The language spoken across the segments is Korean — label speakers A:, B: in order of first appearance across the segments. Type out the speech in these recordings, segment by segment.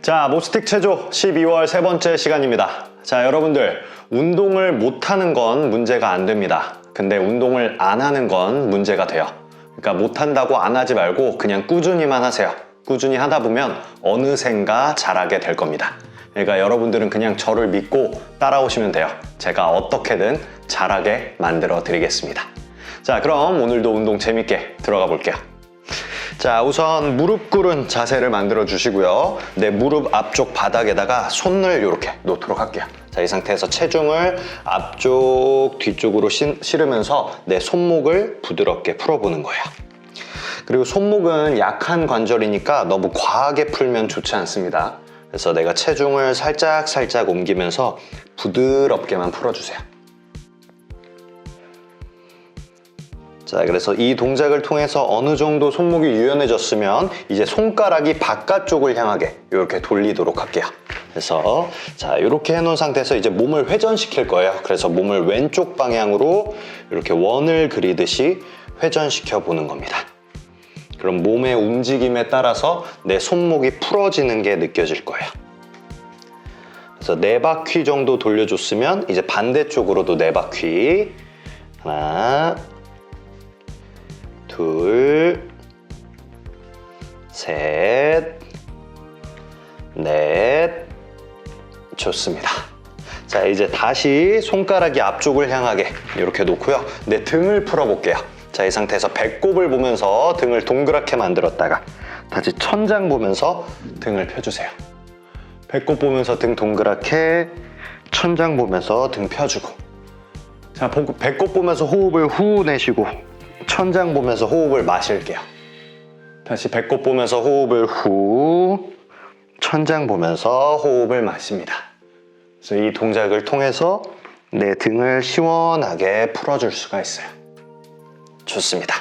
A: 자, 모스틱 체조 12월 세 번째 시간입니다. 자, 여러분들 운동을 못하는 건 문제가 안 됩니다. 근데 운동을 안 하는 건 문제가 돼요. 그러니까 못한다고 안 하지 말고 그냥 꾸준히만 하세요. 꾸준히 하다 보면 어느샌가 잘하게 될 겁니다. 그러니까 여러분들은 그냥 저를 믿고 따라오시면 돼요. 제가 어떻게든 잘하게 만들어 드리겠습니다. 자, 그럼 오늘도 운동 재밌게 들어가 볼게요. 자, 우선 무릎 꿇은 자세를 만들어 주시고요. 내 무릎 앞쪽 바닥에다가 손을 이렇게 놓도록 할게요. 자, 이 상태에서 체중을 앞쪽 뒤쪽으로 실으면서 내 손목을 부드럽게 풀어보는 거예요. 그리고 손목은 약한 관절이니까 너무 과하게 풀면 좋지 않습니다. 그래서 내가 체중을 살짝 옮기면서 부드럽게만 풀어주세요. 자, 그래서 이 동작을 통해서 어느 정도 손목이 유연해졌으면 이제 손가락이 바깥쪽을 향하게 이렇게 돌리도록 할게요. 그래서 자, 이렇게 해놓은 상태에서 이제 몸을 회전시킬 거예요. 그래서 몸을 왼쪽 방향으로 이렇게 원을 그리듯이 회전시켜 보는 겁니다. 그럼 몸의 움직임에 따라서 내 손목이 풀어지는 게 느껴질 거예요. 그래서 4바퀴 정도 돌려줬으면 이제 반대쪽으로도 4바퀴. 하나, 둘, 셋, 넷. 좋습니다. 자, 이제 다시 손가락이 앞쪽을 향하게 이렇게 놓고요. 내 등을 풀어볼게요. 자, 이 상태에서 배꼽을 보면서 등을 동그랗게 만들었다가 다시 천장 보면서 등을 펴주세요. 배꼽 보면서 등 동그랗게, 천장 보면서 등 펴주고. 자, 배꼽 보면서 호흡을 후 내쉬고, 천장 보면서 호흡을 마실게요. 다시 배꼽 보면서 호흡을 후, 천장 보면서 호흡을 마십니다. 그래서 이 동작을 통해서 내 등을 시원하게 풀어줄 수가 있어요. 좋습니다.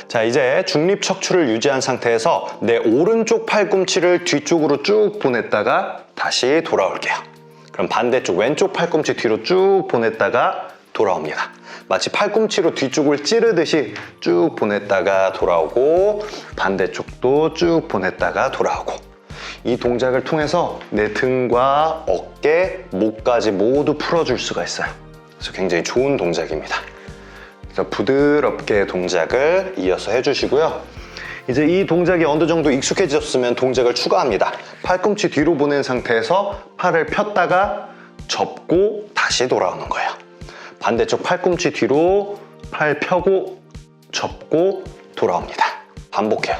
A: 자, 이제 중립 척추를 유지한 상태에서 내 오른쪽 팔꿈치를 뒤쪽으로 쭉 보냈다가 다시 돌아올게요. 그럼 반대쪽 왼쪽 팔꿈치 뒤로 쭉 보냈다가 돌아옵니다. 마치 팔꿈치로 뒤쪽을 찌르듯이 쭉 보냈다가 돌아오고, 반대쪽도 쭉 보냈다가 돌아오고. 이 동작을 통해서 내 등과 어깨, 목까지 모두 풀어줄 수가 있어요. 그래서 굉장히 좋은 동작입니다. 그래서 부드럽게 동작을 이어서 해주시고요. 이제 이 동작이 어느 정도 익숙해졌으면 동작을 추가합니다. 팔꿈치 뒤로 보낸 상태에서 팔을 폈다가 접고 다시 돌아오는 거예요. 반대쪽 팔꿈치 뒤로 팔 펴고 접고 돌아옵니다. 반복해요.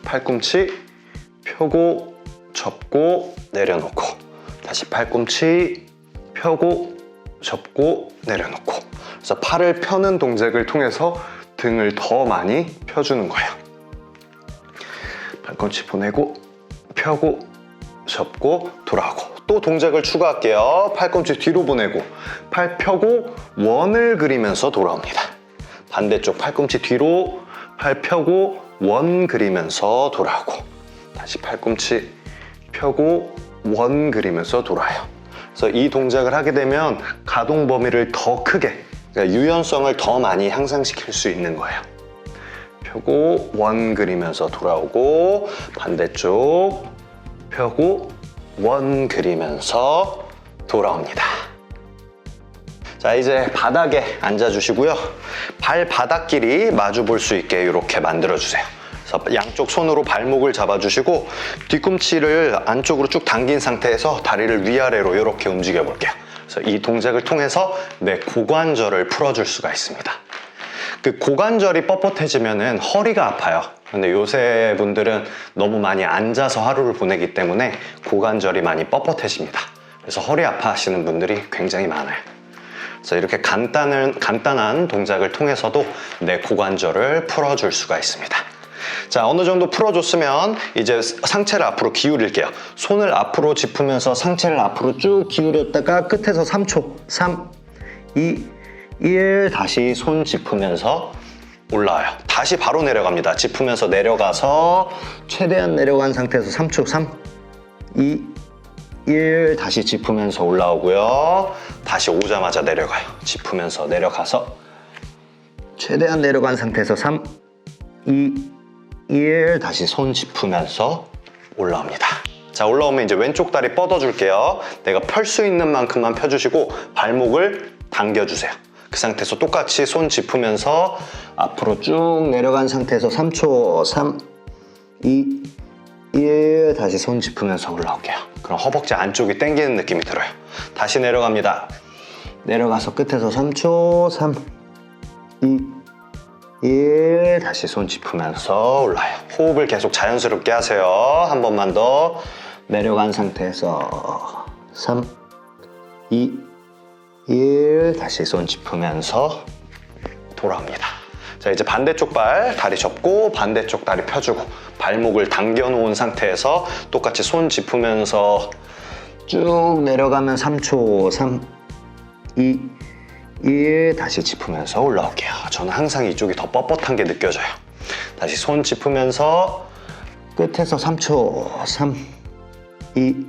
A: 팔꿈치 펴고 접고 내려놓고, 다시 팔꿈치 펴고 접고 내려놓고. 그래서 팔을 펴는 동작을 통해서 등을 더 많이 펴주는 거예요. 팔꿈치 보내고 펴고 접고 돌아오고. 또 동작을 추가할게요. 팔꿈치 뒤로 보내고 팔 펴고 원을 그리면서 돌아옵니다. 반대쪽 팔꿈치 뒤로 팔 펴고 원 그리면서 돌아오고, 다시 팔꿈치 펴고 원 그리면서 돌아요. 그래서 이 동작을 하게 되면 가동 범위를 더 크게, 그러니까 유연성을 더 많이 향상시킬 수 있는 거예요. 펴고 원 그리면서 돌아오고, 반대쪽 펴고 원 그리면서 돌아옵니다. 자, 이제 바닥에 앉아주시고요. 발바닥끼리 마주 볼 수 있게 이렇게 만들어주세요. 그래서 양쪽 손으로 발목을 잡아주시고 뒤꿈치를 안쪽으로 쭉 당긴 상태에서 다리를 위아래로 이렇게 움직여 볼게요. 그래서 이 동작을 통해서 내 고관절을 풀어줄 수가 있습니다. 그 고관절이 뻣뻣해지면 허리가 아파요. 근데 요새 분들은 너무 많이 앉아서 하루를 보내기 때문에 고관절이 많이 뻣뻣해집니다. 그래서 허리 아파하시는 분들이 굉장히 많아요. 그래서 이렇게 간단한 동작을 통해서도 내 고관절을 풀어줄 수가 있습니다. 자, 어느 정도 풀어줬으면 이제 상체를 앞으로 기울일게요. 손을 앞으로 짚으면서 상체를 앞으로 쭉 기울였다가 끝에서 3초, 3, 2, 1, 다시 손 짚으면서 올라와요. 다시 바로 내려갑니다. 짚으면서 내려가서 최대한 내려간 상태에서 3초, 3, 2, 1, 다시 짚으면서 올라오고요. 다시 오자마자 내려가요. 짚으면서 내려가서 최대한 내려간 상태에서 3, 2, 1, 다시 손 짚으면서 올라옵니다. 자, 올라오면 이제 왼쪽 다리 뻗어줄게요. 내가 펼 수 있는 만큼만 펴주시고 발목을 당겨주세요. 그 상태에서 똑같이 손 짚으면서 앞으로 쭉 내려간 상태에서 3초, 3, 2, 1 다시 손 짚으면서 올라올게요. 그럼 허벅지 안쪽이 당기는 느낌이 들어요. 다시 내려갑니다. 내려가서 끝에서 3초, 3, 2, 1 다시 손 짚으면서 올라요. 호흡을 계속 자연스럽게 하세요. 한 번만 더. 내려간 상태에서 3, 2, 1 다시 손 짚으면서 돌아옵니다. 자, 이제 반대쪽 발 다리 접고 반대쪽 다리 펴주고 발목을 당겨 놓은 상태에서 똑같이 손 짚으면서 쭉 내려가면 3초, 3, 2, 1 다시 짚으면서 올라올게요. 저는 항상 이쪽이 더 뻣뻣한 게 느껴져요. 다시 손 짚으면서 끝에서 3초, 3, 2,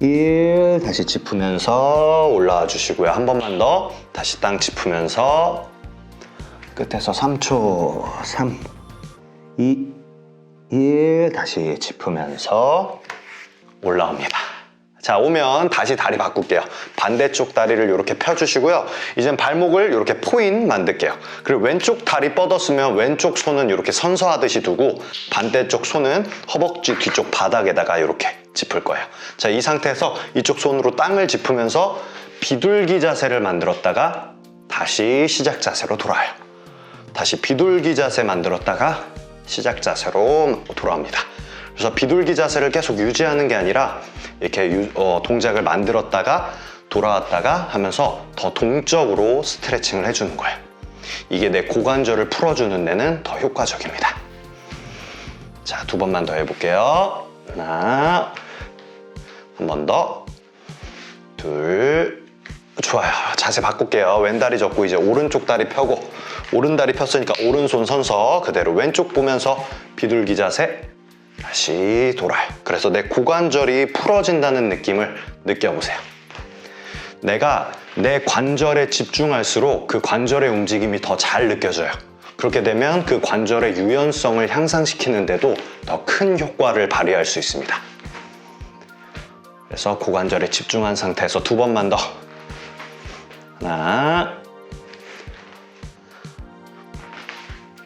A: 1 다시 짚으면서 올라와 주시고요. 한 번만 더. 다시 땅 짚으면서 끝에서 3초, 3, 2, 1 다시 짚으면서 올라옵니다. 자, 오면 다시 다리 바꿀게요. 반대쪽 다리를 이렇게 펴주시고요. 이젠 발목을 이렇게 포인 만들게요. 그리고 왼쪽 다리 뻗었으면 왼쪽 손은 이렇게 선서하듯이 두고 반대쪽 손은 허벅지 뒤쪽 바닥에다가 이렇게 짚을 거예요. 자, 이 상태에서 이쪽 손으로 땅을 짚으면서 비둘기 자세를 만들었다가 다시 시작 자세로 돌아요. 다시 비둘기 자세 만들었다가 시작 자세로 돌아옵니다. 그래서 비둘기 자세를 계속 유지하는 게 아니라 이렇게 동작을 만들었다가 돌아왔다가 하면서 더 동적으로 스트레칭을 해주는 거예요. 이게 내 고관절을 풀어주는 데는 더 효과적입니다. 자, 두 번만 더 해볼게요. 하나, 한 번 더, 둘, 좋아요. 자세 바꿀게요. 왼다리 접고 이제 오른쪽 다리 펴고 오른다리 폈으니까 오른손 선서 그대로 왼쪽 보면서 비둘기 자세 다시 돌아요. 그래서 내 고관절이 풀어진다는 느낌을 느껴보세요. 내가 내 관절에 집중할수록 그 관절의 움직임이 더 잘 느껴져요. 그렇게 되면 그 관절의 유연성을 향상시키는데도 더 큰 효과를 발휘할 수 있습니다. 그래서 고관절에 집중한 상태에서 두 번만 더. 하나,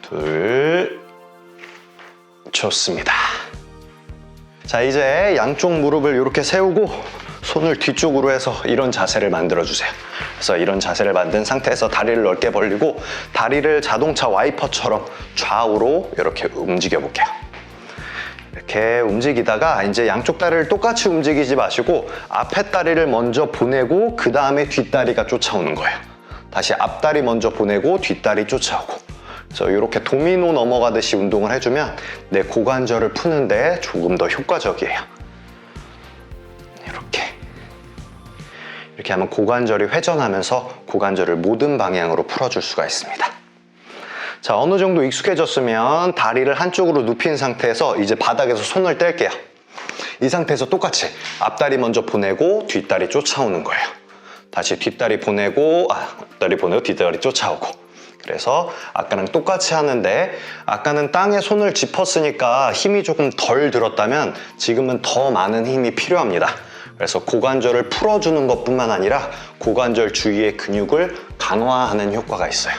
A: 둘, 좋습니다. 자, 이제 양쪽 무릎을 이렇게 세우고 손을 뒤쪽으로 해서 이런 자세를 만들어 주세요. 그래서 이런 자세를 만든 상태에서 다리를 넓게 벌리고 다리를 자동차 와이퍼처럼 좌우로 이렇게 움직여 볼게요. 이렇게 움직이다가 이제 양쪽 다리를 똑같이 움직이지 마시고 앞에 다리를 먼저 보내고 그 다음에 뒷다리가 쫓아오는 거예요. 다시 앞다리 먼저 보내고 뒷다리 쫓아오고. 그래서 이렇게 도미노 넘어가듯이 운동을 해주면 내 고관절을 푸는데 조금 더 효과적이에요. 이렇게 하면 고관절이 회전하면서 고관절을 모든 방향으로 풀어줄 수가 있습니다. 자, 어느 정도 익숙해졌으면 다리를 한쪽으로 눕힌 상태에서 이제 바닥에서 손을 뗄게요. 이 상태에서 똑같이 앞다리 먼저 보내고 뒷다리 쫓아오는 거예요. 다시 뒷다리 보내고 앞다리 보내고 뒷다리 쫓아오고. 그래서 아까랑 똑같이 하는데 아까는 땅에 손을 짚었으니까 힘이 조금 덜 들었다면 지금은 더 많은 힘이 필요합니다. 그래서 고관절을 풀어주는 것뿐만 아니라 고관절 주위의 근육을 강화하는 효과가 있어요.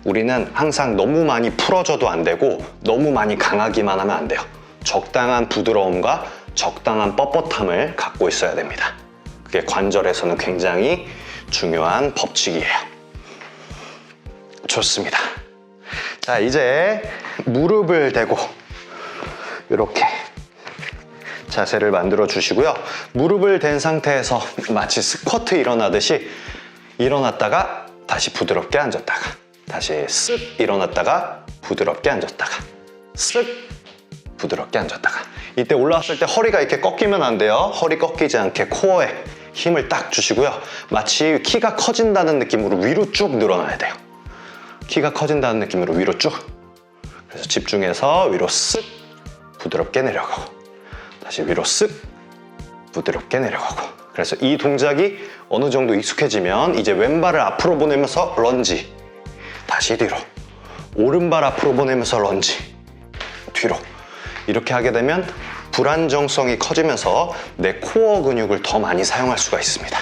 A: 우리는 항상 너무 많이 풀어줘도 안 되고 너무 많이 강하기만 하면 안 돼요. 적당한 부드러움과 적당한 뻣뻣함을 갖고 있어야 됩니다. 그게 관절에서는 굉장히 중요한 법칙이에요. 좋습니다. 자, 이제 무릎을 대고 이렇게 자세를 만들어 주시고요. 무릎을 댄 상태에서 마치 스쿼트 일어나듯이 일어났다가 다시 부드럽게 앉았다가 다시 쓱 일어났다가 부드럽게 앉았다가 쓱 부드럽게 앉았다가. 이때 올라왔을 때 허리가 이렇게 꺾이면 안 돼요. 허리 꺾이지 않게 코어에 힘을 딱 주시고요. 마치 키가 커진다는 느낌으로 위로 쭉 늘어나야 돼요. 키가 커진다는 느낌으로 위로 쭉. 그래서 집중해서 위로 쓱 부드럽게 내려가고 다시 위로 쓱 부드럽게 내려가고. 그래서 이 동작이 어느 정도 익숙해지면 이제 왼발을 앞으로 보내면서 런지, 다시 뒤로, 오른발 앞으로 보내면서 런지, 뒤로. 이렇게 하게 되면 불안정성이 커지면서 내 코어 근육을 더 많이 사용할 수가 있습니다.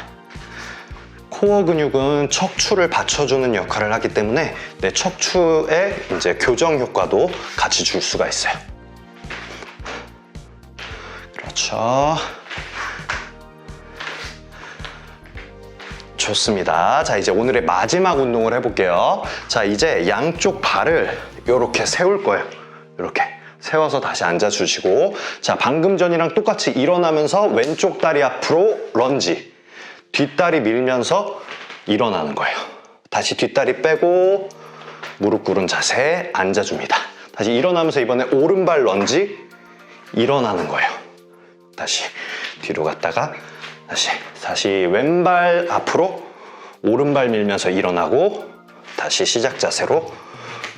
A: 코어 근육은 척추를 받쳐주는 역할을 하기 때문에 내 척추의 이제 교정 효과도 같이 줄 수가 있어요. 그렇죠. 좋습니다. 자, 이제 오늘의 마지막 운동을 해볼게요. 자, 이제 양쪽 발을 이렇게 세울 거예요. 이렇게 세워서 다시 앉아주시고, 자, 방금 전이랑 똑같이 일어나면서 왼쪽 다리 앞으로 런지, 뒷다리 밀면서 일어나는 거예요. 다시 뒷다리 빼고 무릎 꿇은 자세 앉아줍니다. 다시 일어나면서 이번에 오른발 런지, 일어나는 거예요. 다시 뒤로 갔다가 다시 왼발 앞으로 오른발 밀면서 일어나고 다시 시작 자세로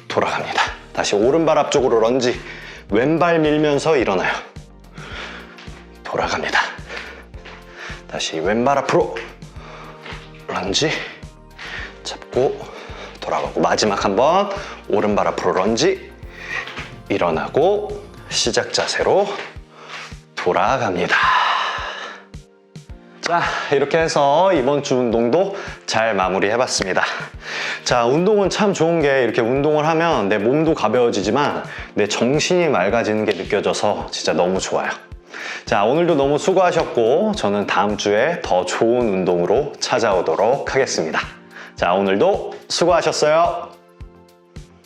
A: 돌아갑니다. 다시 오른발 앞쪽으로 런지, 왼발 밀면서 일어나요. 돌아갑니다. 다시 왼발 앞으로 런지 잡고 돌아가고, 마지막 한번 오른발 앞으로 런지, 일어나고 시작 자세로 돌아갑니다. 자, 이렇게 해서 이번 주 운동도 잘 마무리해봤습니다. 자, 운동은 참 좋은 게 이렇게 운동을 하면 내 몸도 가벼워지지만 내 정신이 맑아지는 게 느껴져서 진짜 너무 좋아요. 자, 오늘도 너무 수고하셨고 저는 다음 주에 더 좋은 운동으로 찾아오도록 하겠습니다. 자, 오늘도 수고하셨어요.